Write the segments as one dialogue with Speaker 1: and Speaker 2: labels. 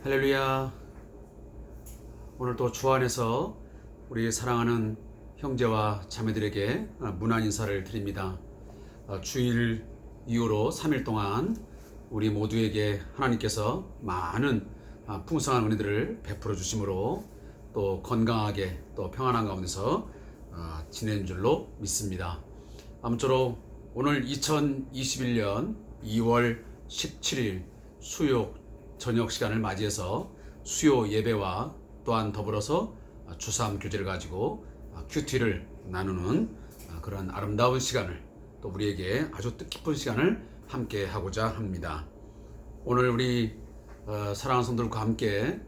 Speaker 1: 할렐루야. 오늘 또 주 안에서 우리 사랑하는 형제와 자매들에게 문안 인사를 드립니다. 주일 이후로 3일 동안 우리 모두에게 하나님께서 많은 풍성한 은혜들을 베풀어 주심으로 또 건강하게 또 평안한 가운데서 지낸 줄로 믿습니다. 아무쪼록 오늘 2021년 2월 17일 수요 저녁 시간을 맞이해서 수요 예배와 또한 더불어서 주삼 교제를 가지고 큐티를 나누는 그런 아름다운 시간을 또 우리에게 아주 뜻깊은 시간을 함께 하고자 합니다. 오늘 우리 사랑하는 성도들과 함께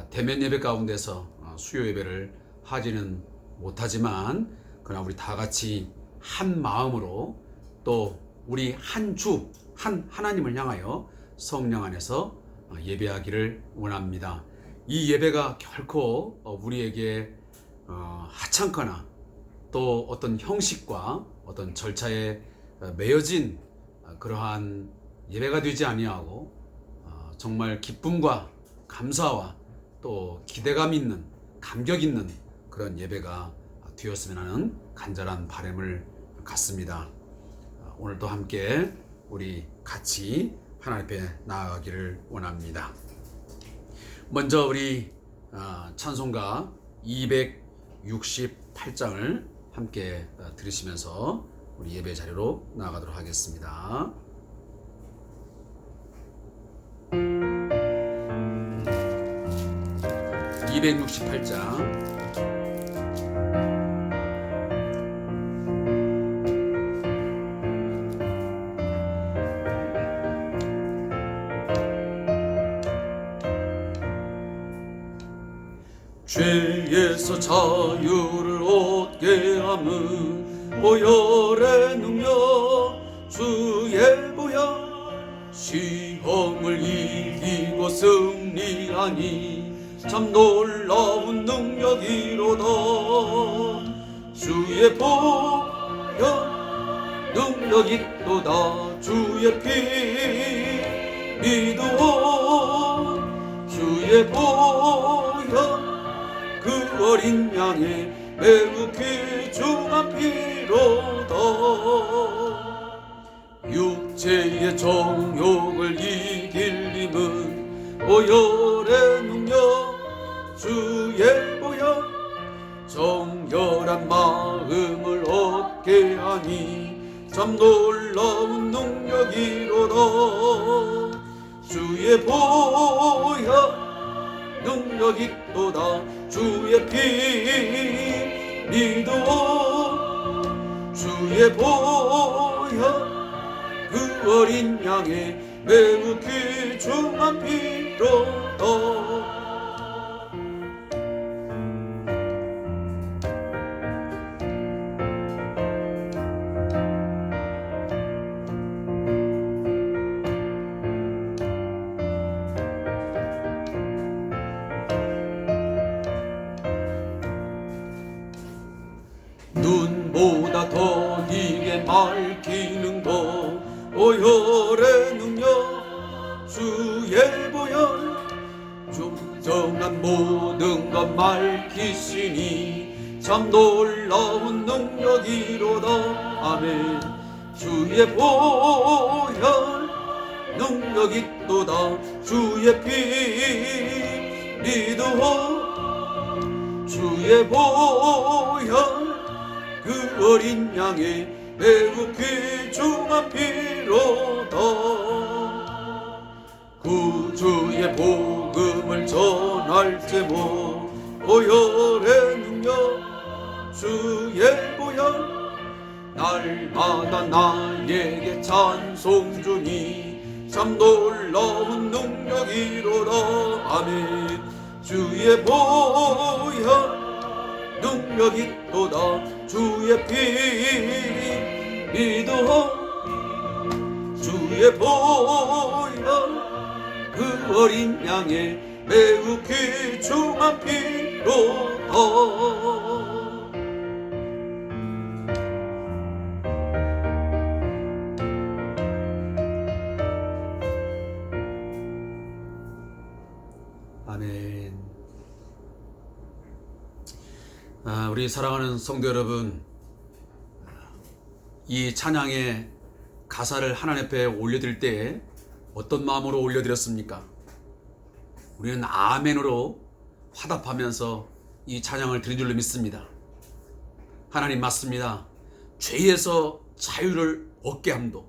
Speaker 1: 대면 예배 가운데서 수요 예배를 하지는 못하지만 그러나 우리 다 같이 한 마음으로 또 우리 한 주 한 하나님을 향하여 성령 안에서 예배하기를 원합니다. 이 예배가 결코 우리에게 하찮거나 또 어떤 형식과 어떤 절차에 매여진 그러한 예배가 되지 아니하고 정말 기쁨과 감사와 또 기대감 있는 감격 있는 그런 예배가 되었으면 하는 간절한 바람을 갖습니다. 오늘도 함께 우리 같이 하나님 앞에 나아가기를 원합니다. 먼저 우리 찬송가 268장을 함께 들으시면서 우리 예배 자리로 나아가도록 하겠습니다. 268장
Speaker 2: 죄에서 자유를 얻게 함은 보혈의 능력 주의 보혈 시험을 이기고 승리하니 참 놀라운 능력이로다. 주의 보혈 능력 있도다. 주의 피 믿어 주의 보혈 그 어린 양의 매우 귀중한 피로다. 육체의 정욕을 이길 힘은 보혈의 능력 주의 보혈 정결한 마음을 얻게 하니 참 놀라운 능력이로다. 주의 보혈 능력 있도다. 주의 피 믿어 주의 보혈 그 어린 양의 매우 귀중한 피로다. 눈보다 더 이게 밝히는 것 보혈의 능력 주의 보혈 중정한 모든 것 밝히시니 참 놀라운 능력이로다. 아멘. 주의 보혈 능력 있도다. 주의 피 믿어 주의 보혈 그 어린 양의 매우 귀중한 피로다. 구주의 복음을 전할 제목 보혈의 능력 주의 보혈 날마다 나에게 찬송 주니 참 놀라운 능력이로다. 아멘. 주의 보혈 능력 있도다. 주의 피 믿어 주의 보혈 그 어린 양의 매우 귀중한 피로다.
Speaker 1: 아멘. 우리 사랑하는 성도 여러분, 이 찬양의 가사를 하나님 앞에 올려드릴 때 어떤 마음으로 올려드렸습니까? 우리는 아멘으로 화답하면서 이 찬양을 드린 줄로 믿습니다. 하나님 맞습니다. 죄에서 자유를 얻게 함도,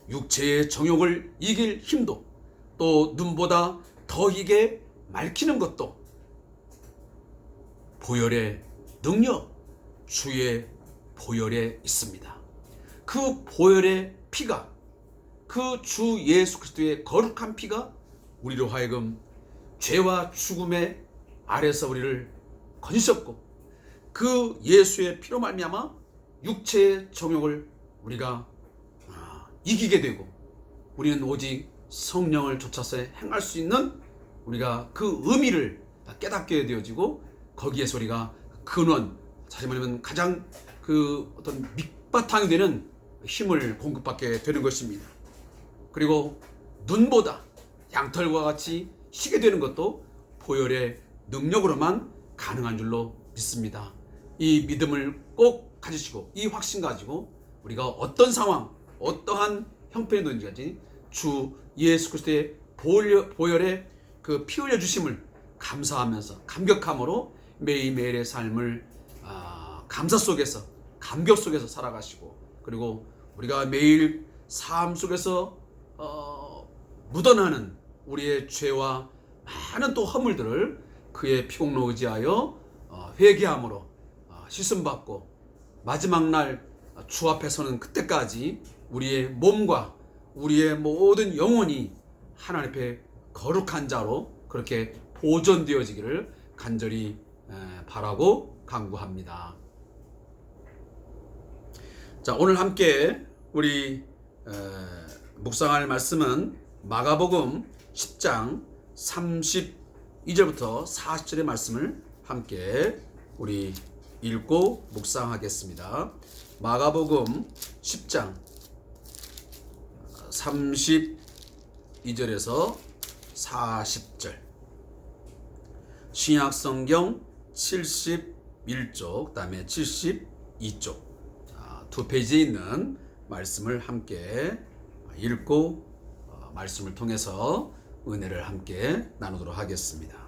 Speaker 1: 육체의 정욕을 이길 힘도, 또 눈보다 더 이게 맑히는 것도 보혈의 능력, 주의 보혈에 있습니다. 그 보혈의 피가, 그 주 예수 그리스도의 거룩한 피가 우리로 하여금 죄와 죽음의 아래서 우리를 건지셨고, 그 예수의 피로 말미암아 육체의 정욕을 우리가 이기게 되고, 우리는 오직 성령을 쫓아서 행할 수 있는 우리가 그 의미를 깨닫게 되어지고, 거기에서 우리가 근원, 다시 말하면 가장 그 어떤 밑바탕이 되는 힘을 공급받게 되는 것입니다. 그리고 눈보다 양털과 같이 희게 되는 것도 보혈의 능력으로만 가능한 줄로 믿습니다. 이 믿음을 꼭 가지시고, 이 확신 가지고 우리가 어떤 상황, 어떠한 형편이든지 주 예수 그리스도의 보혈의 그 피 흘려 주심을 감사하면서 감격함으로 매일매일의 삶을 감사 속에서, 감격 속에서 살아가시고, 그리고 우리가 매일 삶 속에서 묻어나는 우리의 죄와 많은 또 허물들을 그의 피공로 의지하여 회개함으로 씻음받고, 마지막 날 주 앞에 서는 그때까지 우리의 몸과 우리의 모든 영혼이 하나님 앞에 거룩한 자로 그렇게 보존되어지기를 간절히 바라고 간구합니다. 자, 오늘 함께 우리 묵상할 말씀은 마가복음 10장 32절부터 40절의 말씀을 함께 우리 읽고 묵상하겠습니다. 마가복음 10장 32절에서 40절, 신약성경 71쪽, 그 다음에 72쪽 두 페이지에 있는 말씀을 함께 읽고 말씀을 통해서 은혜를 함께 나누도록 하겠습니다.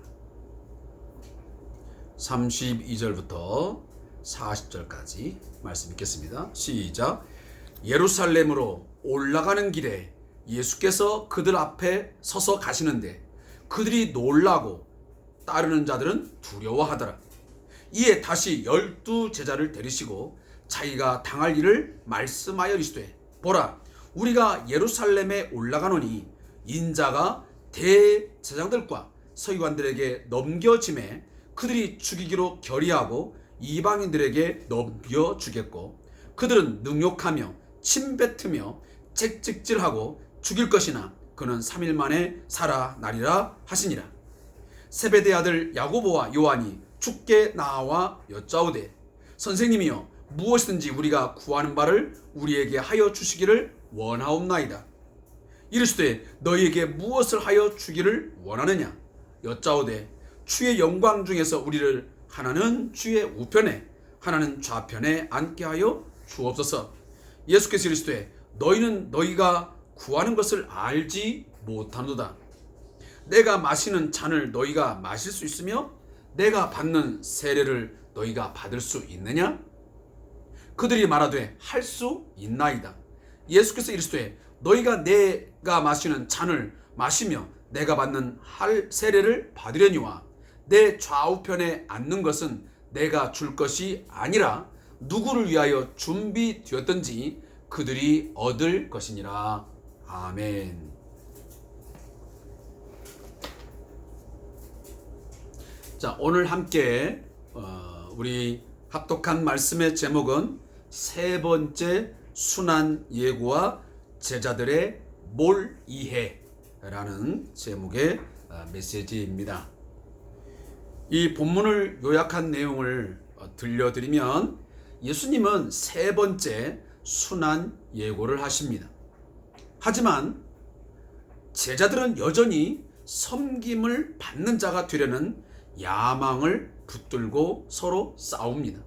Speaker 1: 32절부터 40절까지 말씀 읽겠습니다. 시작. 예루살렘으로 올라가는 길에 예수께서 그들 앞에 서서 가시는데 그들이 놀라고 따르는 자들은 두려워하더라. 이에 다시 12 제자를 데리시고 자기가 당할 일을 말씀하여 이르시되, 보라, 우리가 예루살렘에 올라가노니 인자가 대제사장들과 서기관들에게 넘겨짐에 그들이 죽이기로 결의하고 이방인들에게 넘겨주겠고, 그들은 능욕하며 침뱉으며 채찍질하고 죽일 것이나 그는 3일 만에 살아나리라 하시니라. 세베대 아들 야고보와 요한이 주께 나와 여짜오되, 선생님이여, 무엇이든지 우리가 구하는 바를 우리에게 하여 주시기를 원하옵나이다. 이르시되, 너희에게 무엇을 하여 주기를 원하느냐? 여짜오되, 주의 영광 중에서 우리를 하나는 주의 우편에 하나는 좌편에 앉게 하여 주옵소서. 예수께서 이르시되, 너희는 너희가 구하는 것을 알지 못하노다. 내가 마시는 잔을 너희가 마실 수 있으며 내가 받는 세례를 너희가 받을 수 있느냐? 그들이 말하되, 할 수 있나이다. 예수께서 이르시되, 너희가 내가 마시는 잔을 마시며 내가 받는 세례를 받으려니와 내 좌우편에 앉는 것은 내가 줄 것이 아니라 누구를 위하여 준비되었든지 그들이 얻을 것이니라. 아멘. 자, 오늘 함께 우리 합독한 말씀의 제목은 세 번째 순환 예고와 제자들의 몰이해라는 제목의 메시지입니다. 이 본문을 요약한 내용을 들려드리면, 예수님은 세 번째 순환 예고를 하십니다. 하지만 제자들은 여전히 섬김을 받는 자가 되려는 야망을 붙들고 서로 싸웁니다.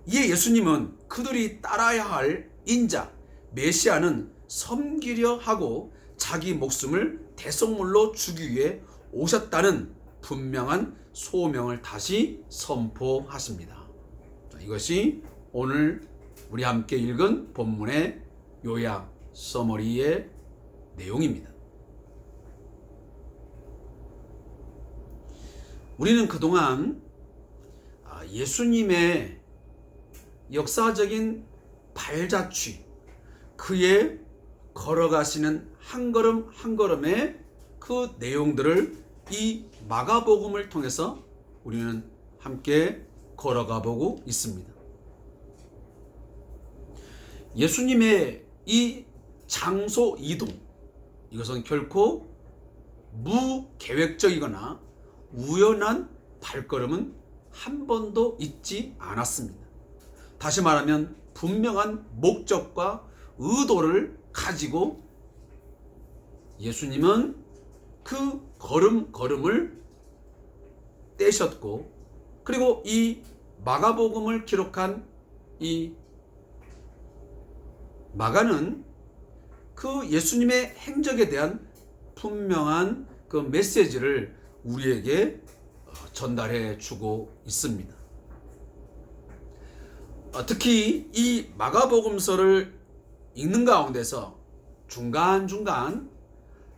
Speaker 1: 이에 예수님은 그들이 따라야 할 인자 메시아는 섬기려 하고 자기 목숨을 대속물로 주기 위해 오셨다는 분명한 소명을 다시 선포하십니다. 이것이 오늘 우리 함께 읽은 본문의 요약 서머리의 내용입니다. 우리는 그동안 예수님의 역사적인 발자취, 그의 걸어가시는 한 걸음 한 걸음의 그 내용들을 이 마가복음을 통해서 우리는 함께 걸어가 보고 있습니다. 예수님의 이 장소 이동, 이것은 결코 무계획적이거나 우연한 발걸음은 한 번도 있지 않았습니다. 다시 말하면 분명한 목적과 의도를 가지고 예수님은 그 걸음걸음을 떼셨고, 그리고 이 마가복음을 기록한 이 마가는 그 예수님의 행적에 대한 분명한 그 메시지를 우리에게 전달해 주고 있습니다. 특히 이 마가복음서를 읽는 가운데서 중간중간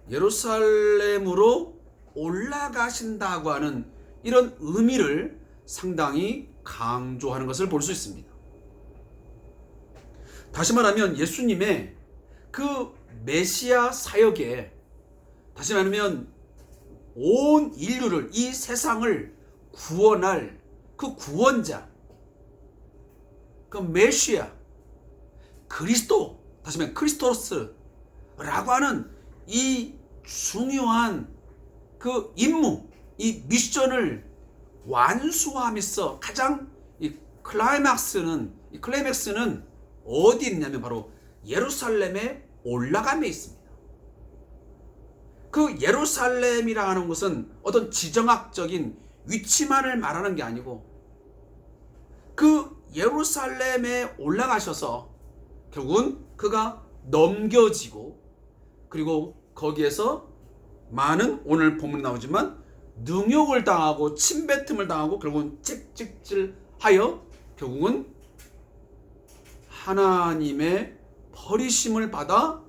Speaker 1: 예루살렘으로 올라가신다고 하는 이런 의미를 상당히 강조하는 것을 볼 수 있습니다. 다시 말하면 예수님의 그 메시아 사역에, 다시 말하면 온 인류를, 이 세상을 구원할 그 구원자, 그 메시아, 그리스도, 다시 말하면 크리스토스라고 하는 이 중요한 그 임무, 이 미션을 완수함에서 가장 이 클라이맥스는 어디 있냐면 바로 예루살렘에 올라감에 있습니다. 그 예루살렘이라 하는 것은 어떤 지정학적인 위치만을 말하는 게 아니고, 그 예루살렘에 올라가셔서 결국은 그가 넘겨지고, 그리고 거기에서 많은, 오늘 본문 나오지만 능욕을 당하고 침뱉음을 당하고 결국은 찍찍질하여 결국은 하나님의 버리심을 받아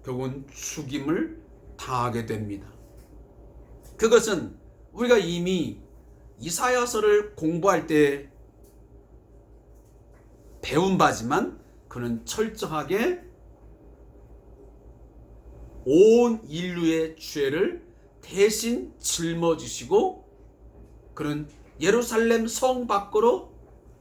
Speaker 1: 결국은 죽임을 당하게 됩니다. 그것은 우리가 이미 이사야서를 공부할 때 배운 바지만, 그는 철저하게 온 인류의 죄를 대신 짊어지시고 그는 예루살렘 성 밖으로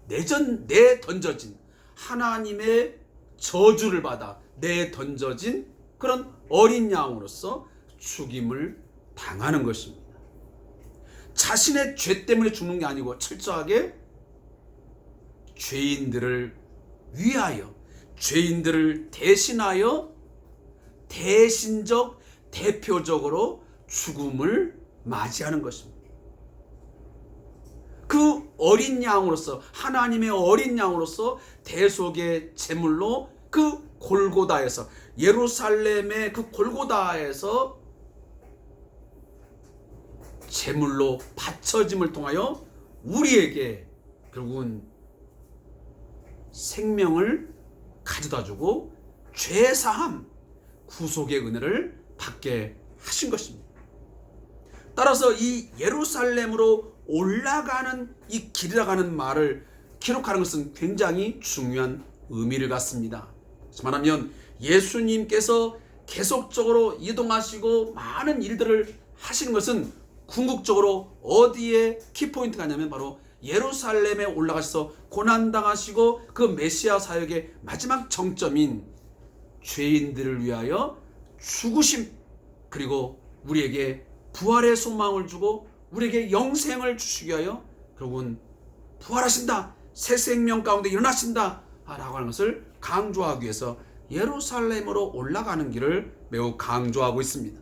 Speaker 1: 내던져진, 하나님의 저주를 받아 내던져진 그런 어린 양으로서 죽임을 당하는 것입니다. 자신의 죄 때문에 죽는 게 아니고 철저하게 죄인들을 위하여, 죄인들을 대신하여 대신적, 대표적으로 죽음을 맞이하는 것입니다. 그 어린 양으로서, 하나님의 어린 양으로서 대속의 제물로 그 골고다에서, 예루살렘의 그 골고다에서 제물로 바쳐짐을 통하여 우리에게 결국은 생명을 가져다 주고 죄사함, 구속의 은혜를 받게 하신 것입니다. 따라서 이 예루살렘으로 올라가는 이 길이라고 하는 말을 기록하는 것은 굉장히 중요한 의미를 갖습니다. 말하면 예수님께서 계속적으로 이동하시고 많은 일들을 하시는 것은 궁극적으로 어디에 키포인트가 있냐면 바로 예루살렘에 올라가셔서 고난당하시고 그 메시아 사역의 마지막 정점인 죄인들을 위하여 죽으심, 그리고 우리에게 부활의 소망을 주고 우리에게 영생을 주시기 위하여 결국은 부활하신다, 새 생명 가운데 일어나신다 라고 하는 것을 강조하기 위해서 예루살렘으로 올라가는 길을 매우 강조하고 있습니다.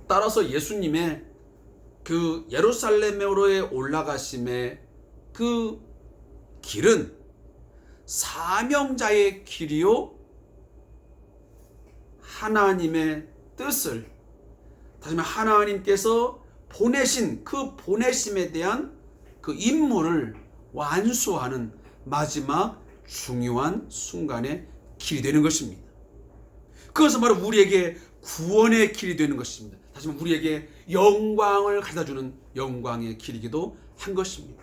Speaker 1: 따라서 예수님의 그 예루살렘으로의 올라가심의 그 길은 사명자의 길이요, 하나님의 뜻을, 다시 말하면 하나님께서 보내신 그 보내심에 대한 그 임무를 완수하는 마지막 중요한 순간의 길이 되는 것입니다. 그것은 바로 우리에게 구원의 길이 되는 것입니다. 다시 말하면 우리에게 영광을 가져다주는 영광의 길이기도 한 것입니다.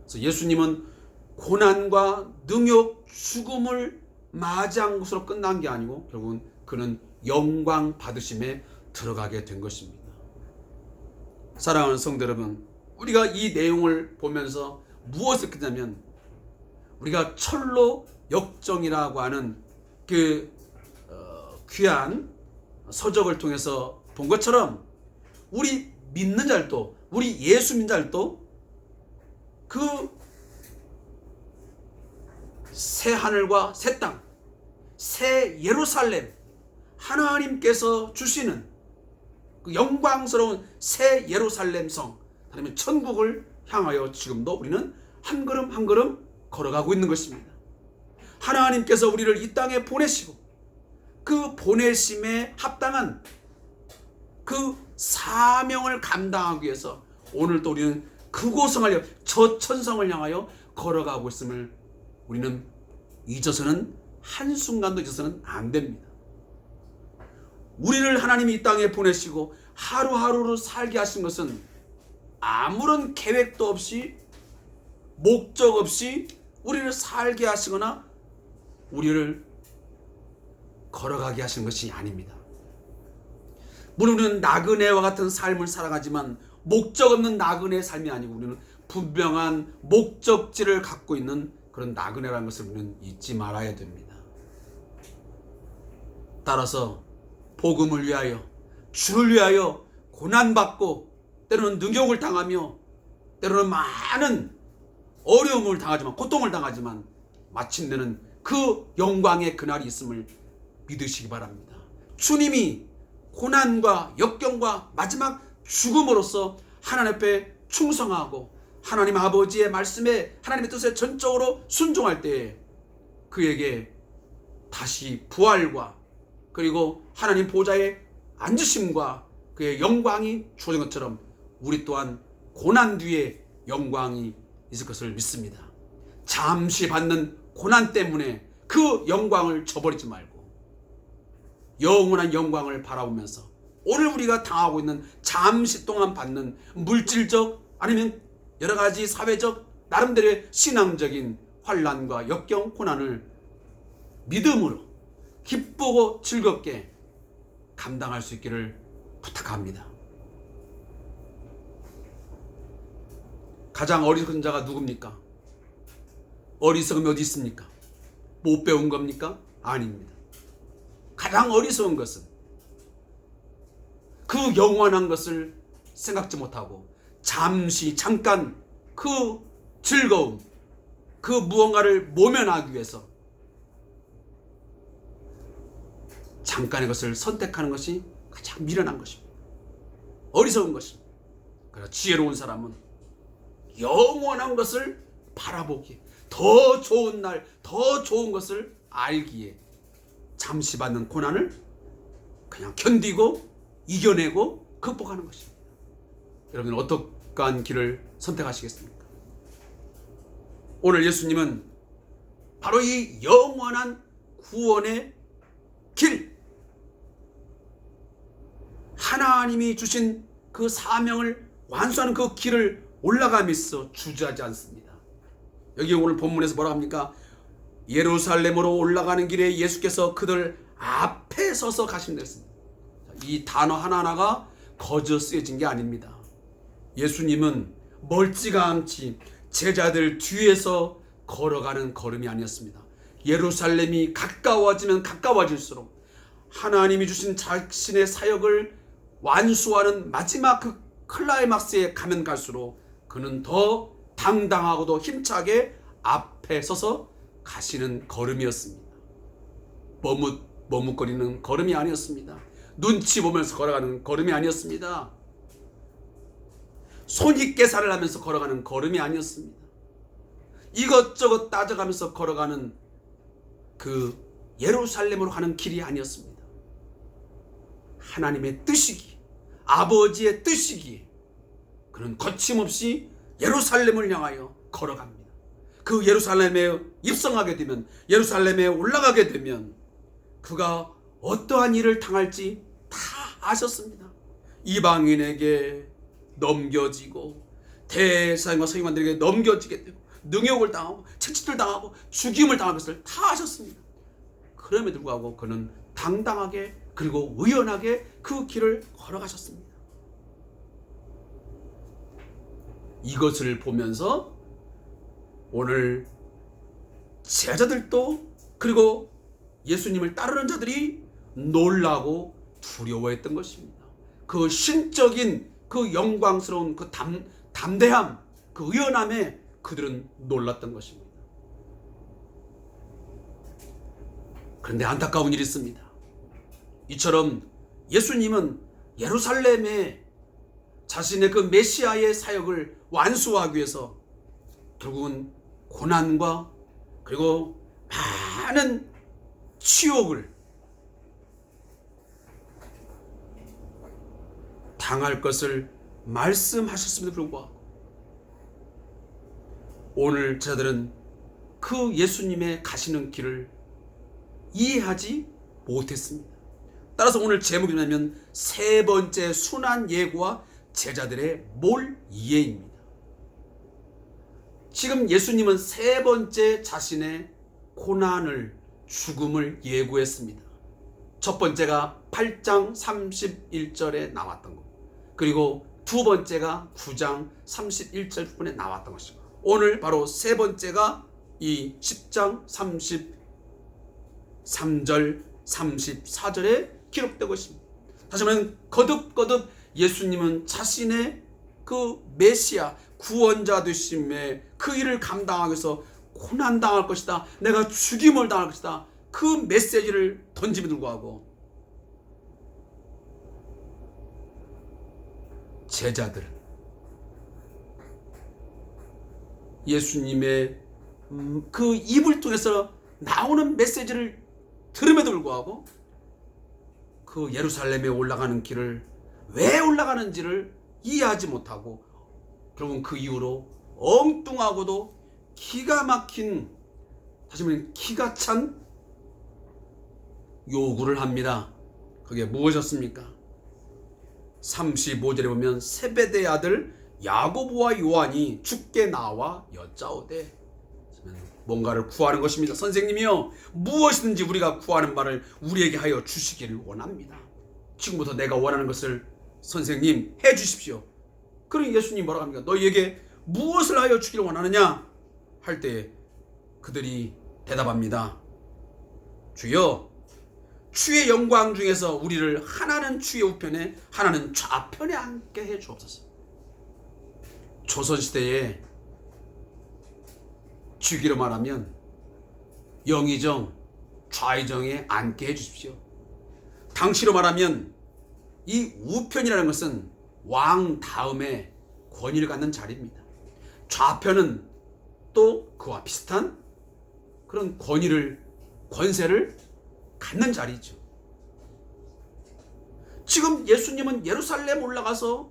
Speaker 1: 그래서 예수님은 고난과 능욕, 죽음을 맞이한 것으로 끝난 게 아니고 결국은 그는 영광 받으심에 들어가게 된 것입니다. 사랑하는 성도 여러분, 우리가 이 내용을 보면서 무엇을 느끼냐면, 우리가 철로 역정이라고 하는 그 귀한 서적을 통해서 본 것처럼 우리 믿는 자들도, 우리 예수 믿는 자들도 그 새 하늘과 새 땅, 새 예루살렘, 하나님께서 주시는 그 영광스러운 새 예루살렘 성, 아니면 천국을 향하여 지금도 우리는 한 걸음 한 걸음 걸어가고 있는 것입니다. 하나님께서 우리를 이 땅에 보내시고 그 보내심에 합당한 그 사명을 감당하기 위해서 오늘도 우리는 그곳을 향하여, 저 천성을 향하여 걸어가고 있음을 우리는 잊어서는, 한순간도 잊어서는 안 됩니다. 우리를 하나님이 이 땅에 보내시고 하루하루를 살게 하신 것은 아무런 계획도 없이, 목적 없이 우리를 살게 하시거나 우리를 걸어가게 하신 것이 아닙니다. 물론 우리는 나그네와 같은 삶을 살아가지만 목적 없는 나그네의 삶이 아니고 우리는 분명한 목적지를 갖고 있는 그런 나그네라는 것을 우리는 잊지 말아야 됩니다. 따라서 복음을 위하여, 주를 위하여 고난받고 때로는 능욕을 당하며 때로는 많은 어려움을 당하지만, 고통을 당하지만 마침내는 그 영광의 그날이 있음을 믿으시기 바랍니다. 주님이 고난과 역경과 마지막 죽음으로써 하나님 앞에 충성하고 하나님 아버지의 말씀에, 하나님의 뜻에 전적으로 순종할 때에 그에게 다시 부활과 그리고 하나님 보좌에 앉으심과 그의 영광이 주어진 것처럼 우리 또한 고난 뒤에 영광이 있을 것을 믿습니다. 잠시 받는 고난 때문에 그 영광을 저버리지 말고 영원한 영광을 바라보면서 오늘 우리가 당하고 있는 잠시 동안 받는 물질적 아니면 여러 가지 사회적 나름대로의 신앙적인 환난과 역경, 고난을 믿음으로 기쁘고 즐겁게 감당할 수 있기를 부탁합니다. 가장 어리석은 자가 누굽니까? 어리석음이 어디 있습니까? 못 배운 겁니까? 아닙니다. 가장 어리석은 것은 그 영원한 것을 생각지 못하고 잠시 잠깐 그 즐거움, 그 무언가를 모면하기 위해서 잠깐의 것을 선택하는 것이 가장 미련한 것입니다. 어리석은 것입니다. 그러나 지혜로운 사람은 영원한 것을 바라보기에, 더 좋은 날, 더 좋은 것을 알기에 잠시 받는 고난을 그냥 견디고 이겨내고 극복하는 것입니다. 여러분 어떠한 길을 선택하시겠습니까? 오늘 예수님은 바로 이 영원한 구원의 길, 하나님이 주신 그 사명을 완수하는 그 길을 올라가면서 주저하지 않습니다. 여기 오늘 본문에서 뭐라 합니까? 예루살렘으로 올라가는 길에 예수께서 그들 앞에 서서 가신다 했습니다. 이 단어 하나하나가 거저 쓰여진 게 아닙니다. 예수님은 멀찌감치 제자들 뒤에서 걸어가는 걸음이 아니었습니다. 예루살렘이 가까워지면 가까워질수록 하나님이 주신 자신의 사역을 완수하는 마지막 그 클라이막스에 가면 갈수록 그는 더 당당하고도 힘차게 앞에 서서 가시는 걸음이었습니다. 머뭇거리는 걸음이 아니었습니다. 눈치 보면서 걸어가는 걸음이 아니었습니다. 손익계산을 하면서 걸어가는 걸음이 아니었습니다. 이것저것 따져가면서 걸어가는 그 예루살렘으로 가는 길이 아니었습니다. 하나님의 뜻이기에, 아버지의 뜻이기에 그는 거침없이 예루살렘을 향하여 걸어갑니다. 그 예루살렘에 입성하게 되면, 예루살렘에 올라가게 되면 그가 어떠한 일을 당할지 다 아셨습니다. 이방인에게 넘겨지고 대사님과 서기관들에게 넘겨지게 되고 능욕을 당하고 채찍질 당하고 죽임을 당할 것을 다 아셨습니다. 그럼에도 불구하고 그는 당당하게 그리고 의연하게 그 길을 걸어가셨습니다. 이것을 보면서 오늘 제자들도 그리고 예수님을 따르는 자들이 놀라고 두려워했던 것입니다. 그 신적인 그 영광스러운 그 담대함, 그 의연함에 그들은 놀랐던 것입니다. 그런데 안타까운 일이 있습니다. 이처럼 예수님은 예루살렘에 자신의 그 메시아의 사역을 완수하기 위해서 결국은 고난과 그리고 많은 치욕을 당할 것을 말씀하셨음에도 불구하고 오늘 제자들은 그 예수님의 가시는 길을 이해하지 못했습니다. 따라서 오늘 제목이 뭐냐면 세 번째 순환 예고와 제자들의 몰 이해입니다. 지금 예수님은 세 번째 자신의 고난을, 죽음을 예고했습니다. 첫 번째가 8장 31절에 나왔던 것, 그리고 두 번째가 9장 31절 부분에 나왔던 것이고, 오늘 바로 세 번째가 이 10장 33절 34절에 기록되고 있습니다. 다시 말하면 거듭거듭 예수님은 자신의 그 메시아 구원자 되심의 그 일을 감당하기 위해서 고난당할 것이다, 내가 죽임을 당할 것이다, 그 메시지를 던짐에도 불구하고 제자들, 예수님의 그 입을 통해서 나오는 메시지를 들음에도 불구하고 그 예루살렘에 올라가는 길을 왜 올라가는지를 이해하지 못하고 결국은 그 이후로 엉뚱하고도 기가 막힌, 다시 말하면 기가 찬 요구를 합니다. 그게 무엇이었습니까? 35절에 보면 세베대의 아들 야고보와 요한이 주께 나와 여짜오되, 뭔가를 구하는 것입니다. 선생님이요, 무엇이든지 우리가 구하는 바를 우리에게 하여 주시기를 원합니다. 지금부터 내가 원하는 것을 선생님 해 주십시오. 그러니 예수님 뭐라고 합니까? 너희에게 무엇을 하여 주기를 원하느냐 할 때 그들이 대답합니다. 주여, 주의 영광 중에서 우리를 하나는 주의 우편에 하나는 좌편에 앉게 해 주옵소서. 조선시대에 주기로 말하면 영의정, 좌의정에 앉게 해 주십시오. 당시로 말하면 이 우편이라는 것은 왕 다음에 권위를 갖는 자리입니다. 좌편은 또 그와 비슷한 그런 권세를 갖는 자리죠. 지금 예수님은 예루살렘 올라가서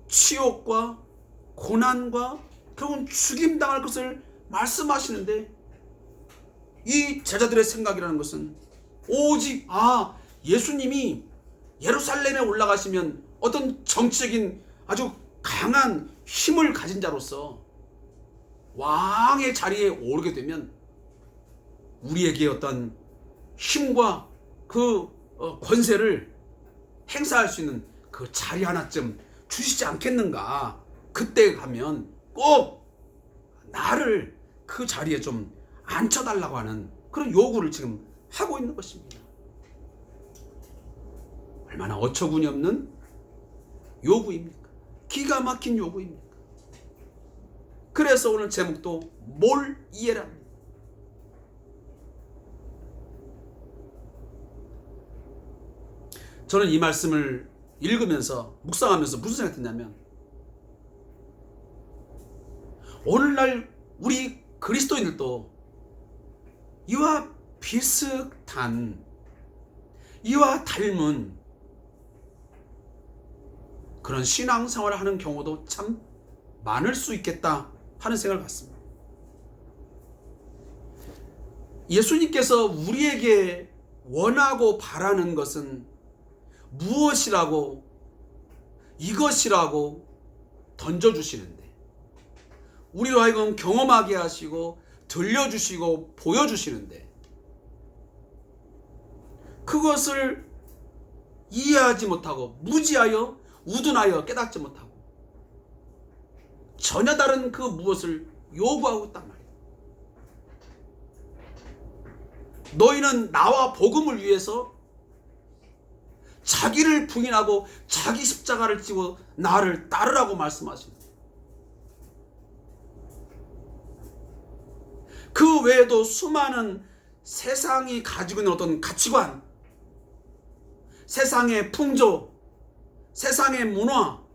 Speaker 1: 치욕과 고난과 결국은 죽임당할 것을 말씀하시는데, 이 제자들의 생각이라는 것은 오직 예수님이 예루살렘에 올라가시면 어떤 정치적인 아주 강한 힘을 가진 자로서 왕의 자리에 오르게 되면 우리에게 어떤 힘과 그 권세를 행사할 수 있는 그 자리 하나쯤 주시지 않겠는가. 그때 가면 꼭 나를 그 자리에 좀 앉혀달라고 하는 그런 요구를 지금 하고 있는 것입니다. 얼마나 어처구니 없는 요구입니까? 기가 막힌 요구입니까? 그래서 오늘 제목도 몰 이해랍니다. 저는 이 말씀을 읽으면서 묵상하면서 무슨 생각이 드냐면, 오늘날 우리 그리스도인들도 이와 비슷한, 이와 닮은 그런 신앙생활을 하는 경우도 참 많을 수 있겠다 하는 생각을 갖습니다. 예수님께서 우리에게 원하고 바라는 것은 무엇이라고, 이것이라고 던져주시는데, 우리로 하여금 경험하게 하시고 들려주시고 보여주시는데, 그것을 이해하지 못하고 무지하여 우둔하여 깨닫지 못하고 전혀 다른 그 무엇을 요구하고 있단 말이에요. 너희는 나와 복음을 위해서 자기를 부인하고 자기 십자가를 지고 나를 따르라고 말씀하십니다. 그 외에도 수많은 세상이 가지고 있는 어떤 가치관, 세상의 풍조, 세상의 문화,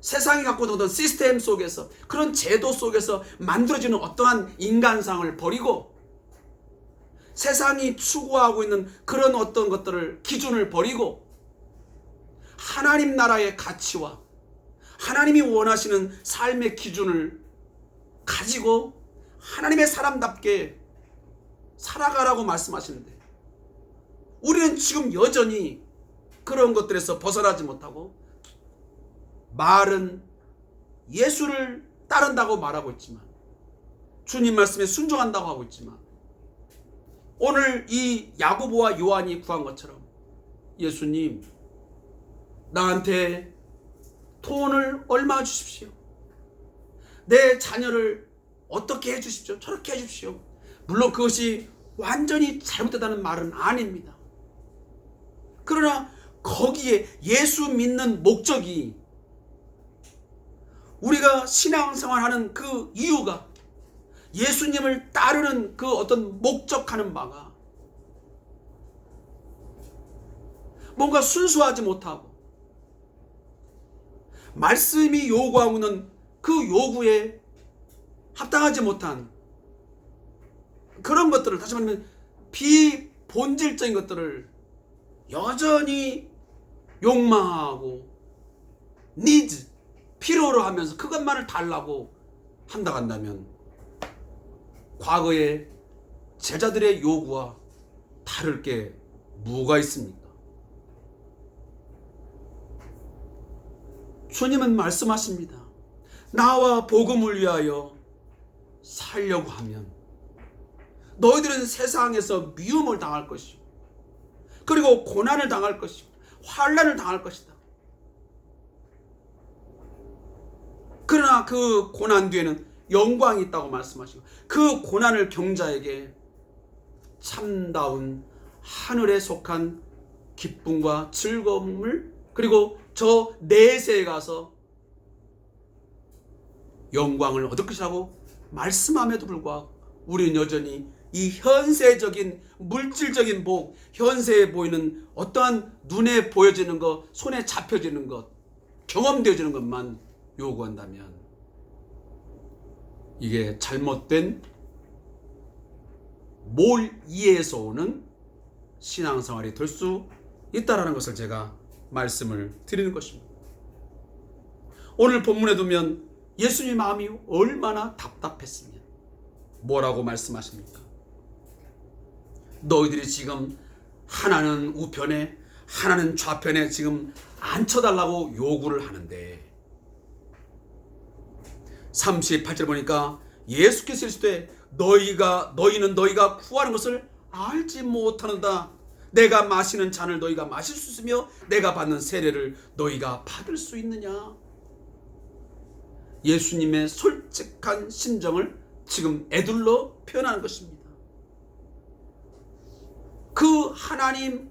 Speaker 1: 세상이 갖고 있는 어떤 시스템 속에서, 그런 제도 속에서 만들어지는 어떠한 인간상을 버리고, 세상이 추구하고 있는 그런 어떤 것들을, 기준을 버리고 하나님 나라의 가치와 하나님이 원하시는 삶의 기준을 가지고 하나님의 사람답게 살아가라고 말씀하시는데, 우리는 지금 여전히 그런 것들에서 벗어나지 못하고 말은 예수를 따른다고 말하고 있지만, 주님 말씀에 순종한다고 하고 있지만, 오늘 이 야고보와 요한이 구한 것처럼, 예수님 나한테 돈을 얼마 주십시오, 내 자녀를 어떻게 해주십시오, 저렇게 해주십시오. 물론 그것이 완전히 잘못되다는 말은 아닙니다. 그러나 거기에 예수 믿는 목적이, 우리가 신앙생활하는 그 이유가, 예수님을 따르는 그 어떤 목적하는 바가 뭔가 순수하지 못하고 말씀이 요구하고 있는 그 요구에 합당하지 못한 그런 것들을, 다시 말하면 비본질적인 것들을 여전히 욕망하고 needs, 필요로 하면서 그것만을 달라고 한다 한다면, 과거의 제자들의 요구와 다를 게 뭐가 있습니까? 주님은 말씀하십니다. 나와 복음을 위하여 살려고 하면 너희들은 세상에서 미움을 당할 것이고, 그리고 고난을 당할 것이고, 환난을 당할 것이다. 그러나 그 고난 뒤에는 영광이 있다고 말씀하시고, 그 고난을 경자에게 참다운 하늘에 속한 기쁨과 즐거움을, 그리고 저 내세에 가서 영광을 얻을 것이라고 말씀함에도 불구하고, 우리는 여전히 이 현세적인 물질적인 복, 현세에 보이는 어떠한 눈에 보여지는 것, 손에 잡혀지는 것, 경험되어지는 것만 요구한다면, 이게 잘못된 몰이해에서 오는 신앙생활이 될 수 있다는 것을 제가 말씀을 드리는 것입니다. 오늘 본문에 두면 예수님 마음이 얼마나 답답했으면 뭐라고 말씀하십니까? 너희들이 지금 하나는 우편에 하나는 좌편에 지금 앉혀달라고 요구를 하는데, 38절 보니까 예수께서 이르시되 너희는 너희가 구하는 것을 알지 못하는다. 내가 마시는 잔을 너희가 마실 수 있으며 내가 받는 세례를 너희가 받을 수 있느냐. 예수님의 솔직한 심정을 지금 애둘러 표현하는 것입니다. 그 하나님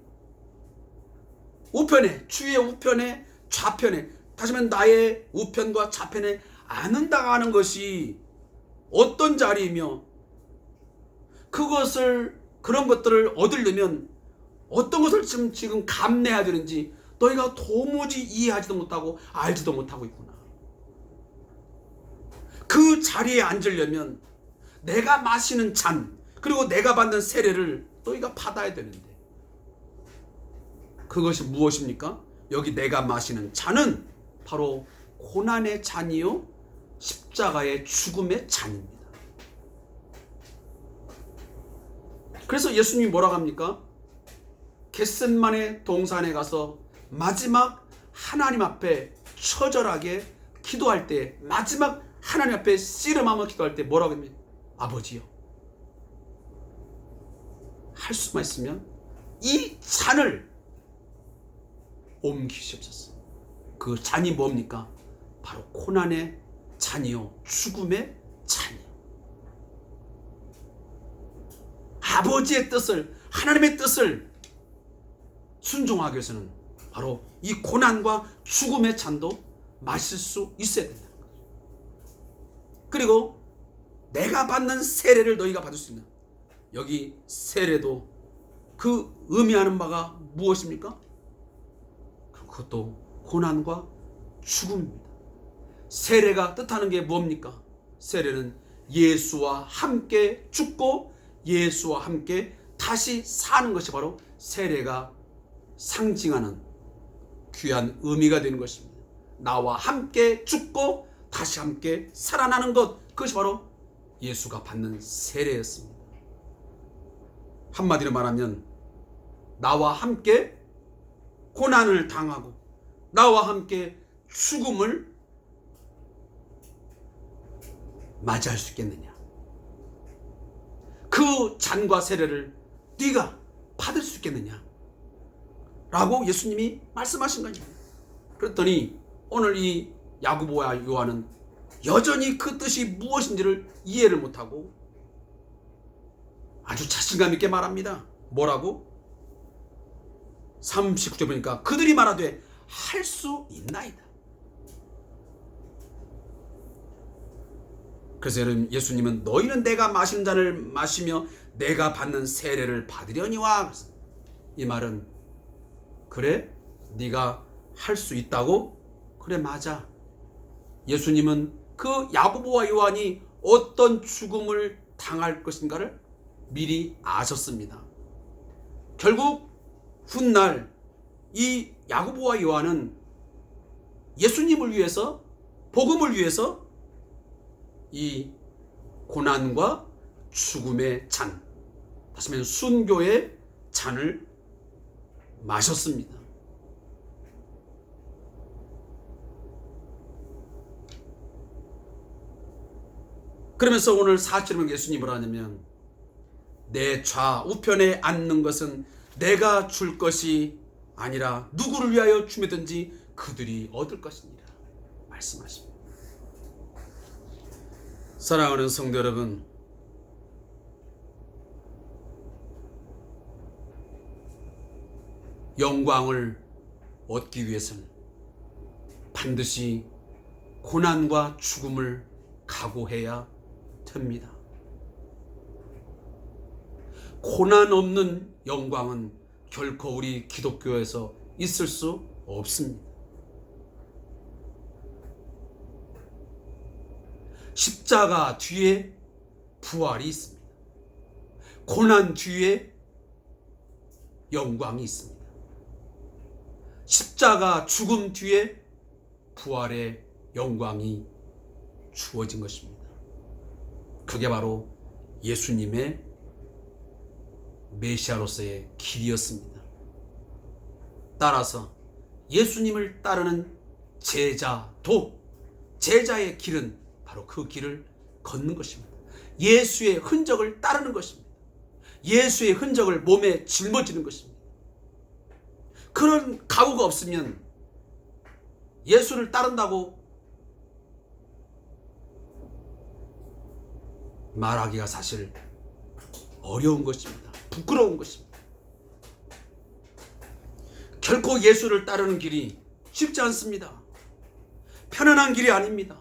Speaker 1: 우편에, 주의 우편에, 좌편에, 다시 말하면 나의 우편과 좌편에 앉는다는 것이 어떤 자리이며, 그런 것들을 얻으려면 어떤 것을 지금 감내해야 되는지 너희가 도무지 이해하지도 못하고 알지도 못하고 있구나. 그 자리에 앉으려면 내가 마시는 잔 그리고 내가 받는 세례를 너희가 받아야 되는데 그것이 무엇입니까? 여기 내가 마시는 잔은 바로 고난의 잔이요 십자가의 죽음의 잔입니다. 그래서 예수님이 뭐라고 합니까? 겟셋마네 동산에 가서 마지막 하나님 앞에 처절하게 기도할 때, 마지막 하나님 앞에 씨름하며 기도할 때 뭐라고 합니까? 아버지요, 할 수만 있으면 이 잔을 옮기시옵소서. 그 잔이 뭡니까? 바로 고난의 잔이요 죽음의 잔이요. 아버지의 뜻을, 하나님의 뜻을 순종하기 위해서는 바로 이 고난과 죽음의 잔도 마실 수 있어야 된다는 거죠. 그리고 내가 받는 세례를 너희가 받을 수 있는, 여기 세례도 그 의미하는 바가 무엇입니까? 그것도 고난과 죽음입니다. 세례가 뜻하는 게 뭡니까? 세례는 예수와 함께 죽고 예수와 함께 다시 사는 것이 바로 세례가 상징하는 귀한 의미가 되는 것입니다. 나와 함께 죽고 다시 함께 살아나는 것, 그것이 바로 예수가 받는 세례였습니다. 한마디로 말하면 나와 함께 고난을 당하고 나와 함께 죽음을 맞이할 수 있겠느냐, 그 잔과 세례를 네가 받을 수 있겠느냐 라고 예수님이 말씀하신 거죠. 그랬더니 오늘 이 야고보와 요한은 여전히 그 뜻이 무엇인지를 이해를 못하고 아주 자신감 있게 말합니다. 뭐라고? 39절 보니까 그들이 말하되 할 수 있나이다. 그래서 여러분, 예수님은 너희는 내가 마시는 잔을 마시며 내가 받는 세례를 받으려니와, 이 말은 그래? 네가 할 수 있다고? 그래, 맞아. 예수님은 그 야고보와 요한이 어떤 죽음을 당할 것인가를 미리 아셨습니다. 결국 훗날 이 야고보와 요한은 예수님을 위해서, 복음을 위해서 이 고난과 죽음의 잔, 다시 말하면 순교의 잔을 마셨습니다. 그러면서 오늘 4절에 예수님이 뭐라 하냐면 내 좌우편에 앉는 것은 내가 줄 것이 아니라 누구를 위하여 주매든지 그들이 얻을 것이니라 말씀하십니다. 사랑하는 성도 여러분, 영광을 얻기 위해서는 반드시 고난과 죽음을 각오해야 됩니다. 고난 없는 영광은 결코 우리 기독교에서 있을 수 없습니다. 십자가 뒤에 부활이 있습니다. 고난 뒤에 영광이 있습니다. 십자가 죽음 뒤에 부활의 영광이 주어진 것입니다. 그게 바로 예수님의 메시아로서의 길이었습니다. 따라서 예수님을 따르는 제자의 길은 바로 그 길을 걷는 것입니다. 예수의 흔적을 따르는 것입니다. 예수의 흔적을 몸에 짊어지는 것입니다. 그런 각오가 없으면 예수를 따른다고 말하기가 사실 어려운 것입니다. 부끄러운 것입니다. 결코 예수를 따르는 길이 쉽지 않습니다. 편안한 길이 아닙니다.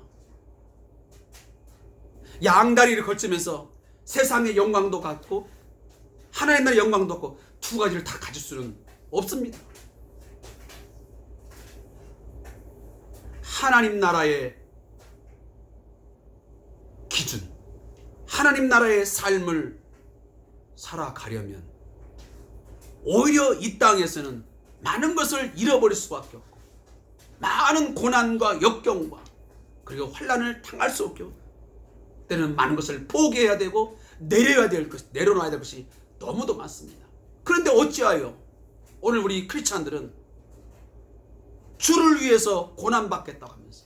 Speaker 1: 양다리를 걸치면서 세상의 영광도 갖고 하나님 나라의 영광도 갖고 두 가지를 다 가질 수는 없습니다. 하나님 나라의 기준, 하나님 나라의 삶을 살아가려면 오히려 이 땅에서는 많은 것을 잃어버릴 수밖에 없고 많은 고난과 역경과 그리고 환난을 당할 수밖에 없고 때는 많은 것을 포기해야 되고 내려놔야 될 것이 너무도 많습니다. 그런데 어찌하여 오늘 우리 크리스찬들은 주를 위해서 고난받겠다고 하면서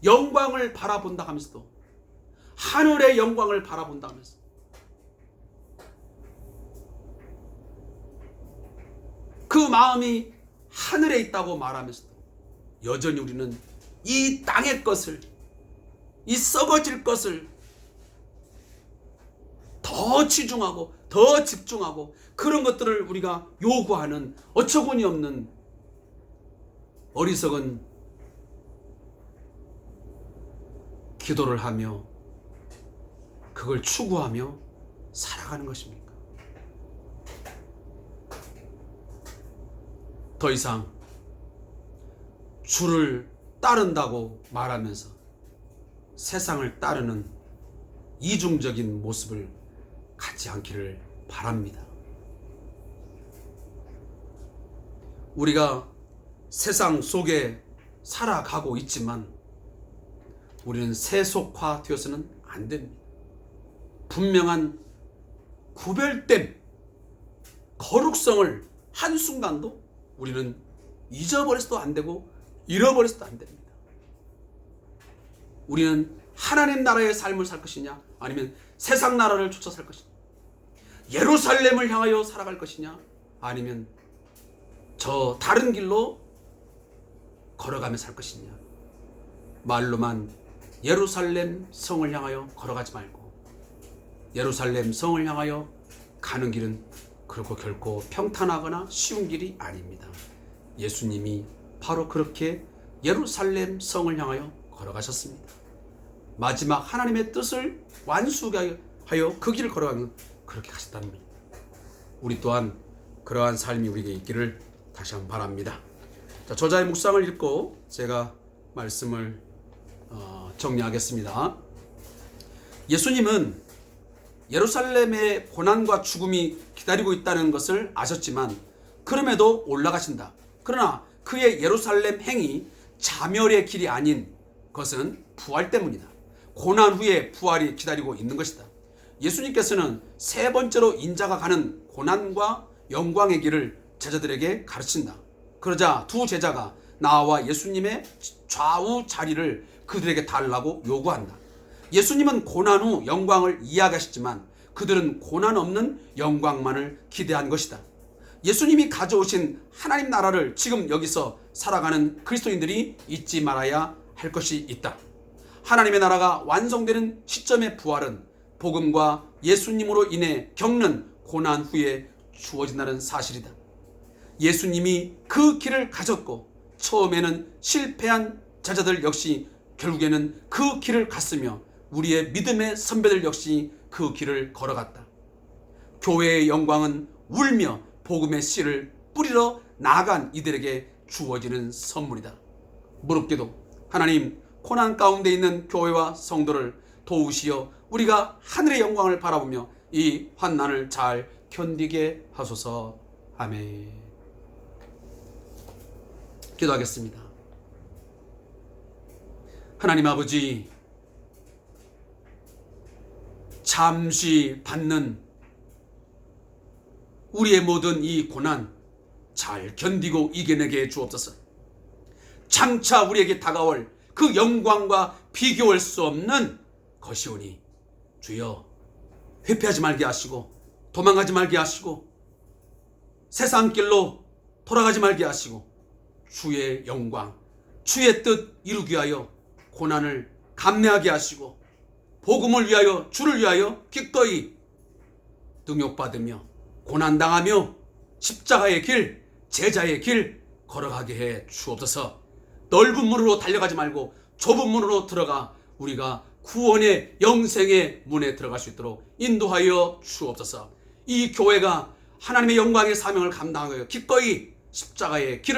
Speaker 1: 영광을 바라본다 하면서도 하늘의 영광을 바라본다 하면서 그 마음이 하늘에 있다고 말하면서도 여전히 우리는 이 땅의 것을, 이 썩어질 것을 더 치중하고 더 집중하고 그런 것들을 우리가 요구하는 어처구니 없는 어리석은 기도를 하며 그걸 추구하며 살아가는 것입니까? 더 이상 주를 따른다고 말하면서 세상을 따르는 이중적인 모습을 갖지 않기를 바랍니다. 우리가 세상 속에 살아가고 있지만 우리는 세속화되어서는 안 됩니다. 분명한 구별됨, 거룩성을 한순간도 우리는 잊어버려서도 안 되고 잃어버려서도 안 됩니다. 우리는 하나님 나라의 삶을 살 것이냐 아니면 세상 나라를 쫓아 살 것이냐, 예루살렘을 향하여 살아갈 것이냐 아니면 저 다른 길로 걸어가며 살 것이냐. 말로만 예루살렘 성을 향하여 걸어가지 말고 예루살렘 성을 향하여 가는 길은 그렇고 결코 평탄하거나 쉬운 길이 아닙니다. 예수님이 바로 그렇게 예루살렘 성을 향하여 걸어가셨습니다. 마지막 하나님의 뜻을 완수하여 그 길을 걸어가는 그렇게 가셨다는 겁니다. 우리 또한 그러한 삶이 우리에게 있기를 다시 한번 바랍니다. 자, 저자의 묵상을 읽고 제가 말씀을 정리하겠습니다. 예수님은 예루살렘의 고난과 죽음이 기다리고 있다는 것을 아셨지만 그럼에도 올라가신다. 그러나 그의 예루살렘 행이 자멸의 길이 아닌 것은 부활 때문이다. 고난 후에 부활이 기다리고 있는 것이다. 예수님께서는 세 번째로 인자가 가는 고난과 영광의 길을 제자들에게 가르친다. 그러자 두 제자가 나와 예수님의 좌우 자리를 그들에게 달라고 요구한다. 예수님은 고난 후 영광을 이야기하셨지만 그들은 고난 없는 영광만을 기대한 것이다. 예수님이 가져오신 하나님 나라를 지금 여기서 살아가는 그리스도인들이 잊지 말아야 할 것이 있다. 하나님의 나라가 완성되는 시점의 부활은 복음과 예수님으로 인해 겪는 고난 후에 주어진다는 사실이다. 예수님이 그 길을 가졌고 처음에는 실패한 제자들 역시 결국에는 그 길을 갔으며 우리의 믿음의 선배들 역시 그 길을 걸어갔다. 교회의 영광은 울며 복음의 씨를 뿌리러 나간 이들에게 주어지는 선물이다. 무릎기도 하나님, 고난 가운데 있는 교회와 성도를 도우시어 우리가 하늘의 영광을 바라보며 이 환난을 잘 견디게 하소서. 아멘. 기도하겠습니다. 하나님 아버지, 잠시 받는 우리의 모든 이 고난 잘 견디고 이겨내게 주옵소서. 장차 우리에게 다가올 그 영광과 비교할 수 없는 것이오니 주여 회피하지 말게 하시고 도망가지 말게 하시고 세상 길로 돌아가지 말게 하시고 주의 영광, 주의 뜻 이루기 위하여 고난을 감내하게 하시고 복음을 위하여, 주를 위하여 기꺼이 능욕받으며 고난당하며 십자가의 길, 제자의 길 걸어가게 해 주옵소서. 넓은 문으로 달려가지 말고 좁은 문으로 들어가 우리가 구원의 영생의 문에 들어갈 수 있도록 인도하여 주옵소서. 이 교회가 하나님의 영광의 사명을 감당하여 기꺼이 십자가의 길을